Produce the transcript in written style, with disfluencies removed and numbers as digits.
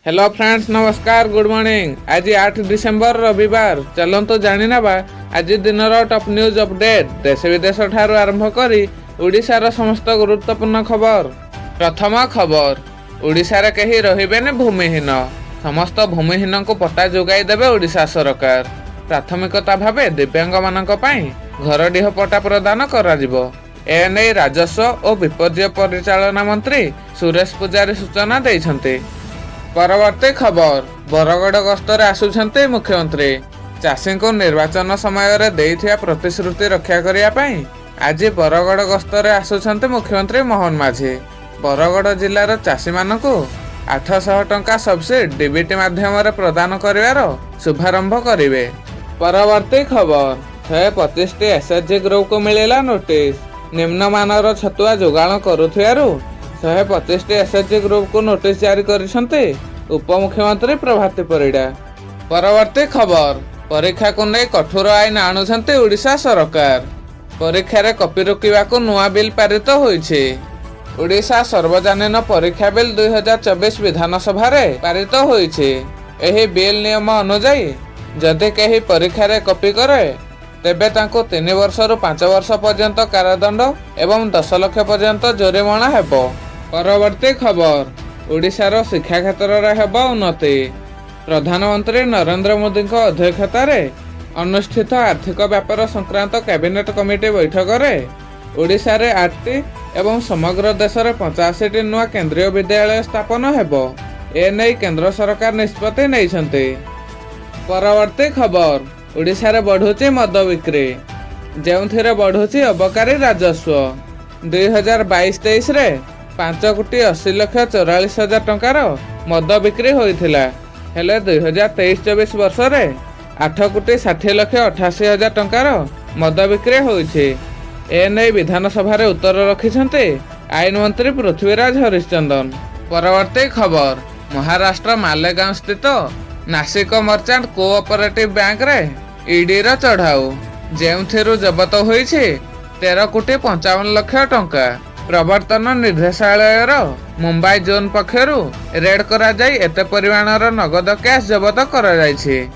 Hello friends, नमस्कार, good morning. आज 8 December रविवार। चलतु जाणी ना आज दिन टॉप न्यूज अपडेट देश विदेश ठारू आरंभ करी ओडिशार समस्त गुरुत्वपूर्ण खबर। प्रथम खबर, ओडिशार केही रहिबेनि भूमिहीन, समस्त भूमिहीन को पट्टा जोगाई देबे ओडिशा सरकार। प्राथमिकता भावे दिव्यांग मानक पई घर डीह पट्टा प्रदान करा जिवो। एने राजस्व और विपर्य परिचालना मंत्री सुरेश पुजारी सूचना दैछन्ते। परवर्ती खबर, बरगड़ गस्तर आसुछन्ते मुख्यमंत्री। चाषी को निर्वाचन समय रे देइथिया प्रतिश्रुति रक्षा करिया पई आज बरगड़ गस्तर आसुछन्ते मुख्यमंत्री मोहन माझी। बरगड़ जिलार चाषी मानकु 800 टंका सब्सिडी डीबीटी माध्यम प्रदान करिवार शुभारंभ करिवे। परवर्ती खबर, 125 एसएचजी ग्रुप को मिलेला नोटिस। निम्नमानर छतुआ जोगाण करुथियारु 125 एसएचजी ग्रुप को नोटिस जारी करिसन्ते उपमुख्यमंत्री प्रभाती परिडा। परवर्ती खबर, परीक्षा को नहीं कठोर आईन आणुछन्ते ओडिशा सरकार। परीक्षा रे कॉपी रोकिबा को नुआ बिल पारित होइछे। ओडिशा सर्वजनीन परीक्षा बिल 2024 विधानसभा रे पारित होइछे। एही बिल नियम अनुसार जदि केही परीक्षा रे कॉपी करे तेबे तांको 3 वर्ष रु 5 वर्ष पर्यंत कारादंड एवं 10 लाख पर्यंत जोरिमाना हेबो। परवर्ती खबर, ओडिशार शिक्षा क्षेत्र रे हेबो उन्नति। प्रधानमंत्री नरेंद्र मोदी अध्यक्षता रे अनुष्ठित आर्थिक व्यापार संक्रांत कैबिनेट कमिटी बैठक रे ओडिशा रे 8टी एवं समग्र देश रे 85टी नुआ केंद्रीय विद्यालय स्थापन हेबो। एने केंद्र सरकार निष्पत्ति नैछन्ते। परवर्ती खबर, ओडिशा रे बढ़ुची मद बिक्री, जेउथिरे बढ़ुची अबकारी राजस्व। 2022-23 रे 5,80,44,000 टंकार मद बिक्री होइथिला। हेले 2023-24 वर्ष रे 8,60,88,000 टंकार मद बिक्री होइछि। एने विधानसभा रे उत्तर रखिछन्ते आईन मंत्री पृथ्वीराज हरिश्चंदन। परवर्ती खबर, महाराष्ट्र मालेगांव स्थित नासिक मर्चेंट कोऑपरेटिव बैंक रे ईडी रो चढ़ाऊ, जेउथिरु जबत होइछि 13,55,00,000 टंका। प्रवर्तन निर्देशालय मुंबई जोन पक्षरु रेड करा जाई एते परिमाणर नगद कैश जबत करा जाइछि।